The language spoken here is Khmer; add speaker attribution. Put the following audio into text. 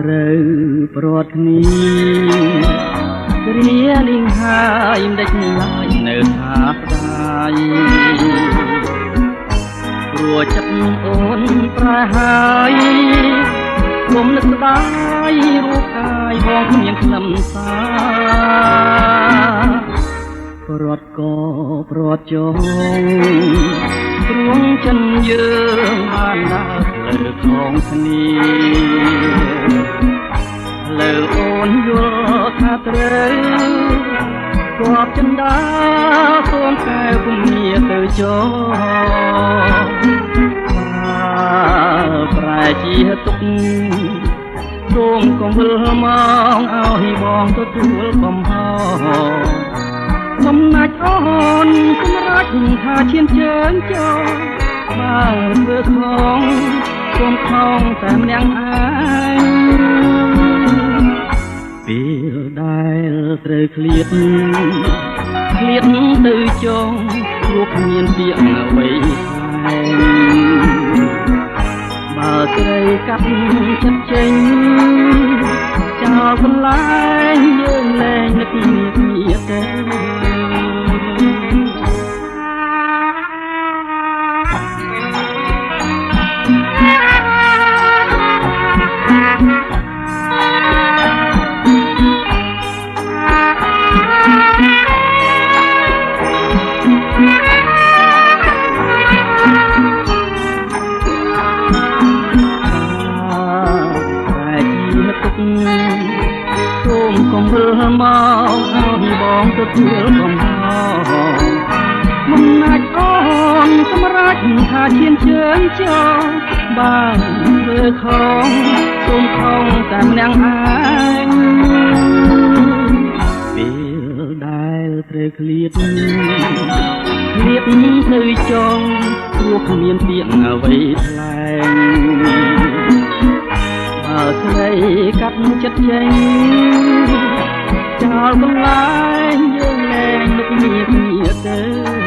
Speaker 1: ត្រូវប្រត់គ្នាគ្រាលៀងហើយមិនដេចឡើយនៅថាស្ដាយព្រោះចិត្តអូនប្រែហើយគុំនឹកស្ដាយរូបកាយបងគ្មានខ្លឹមសារប្រត់ក៏ប្រត់ចងព្រោះចិនយើងបានដើរលើของគ្នាលើអូនយល់ថាត្រូវគាត់ចិនដាសូនកែវគុំងារទៅចោប្រែជាទុកសូមកុំវិលមកឲ្យបងទទួលកំហុសសំណាច់អូនសម្រាប់ថាឈានជើងចូលបើធ្វើของគុំខំតែម្នាក់ឯងពេលដែលត្រូវឃ្លាតទៅចងព្រោះគ្មានពាក្យអ្វីថ្លែងបើស្រីកាត់ចិត្តចេញចោលកន្លែងយើងលែងនឹកគ្នាទៅសូមកុំវិលមកឲ្យបងទទួលកំហុសមិនអាចអូនសម្រាប់ថាឈានជើងចោលបានធ្វើខំសូមខំតែម្នាក់ឯងពេលដែលត្រូវឃ្លាតទៅចងព្រោះគ្មានពាក្យអ្វីថ្លែងបើស្រីកាត់ចិត្តចេញចោលកន្លែងយើងលែងនឹកគ្នាទៅ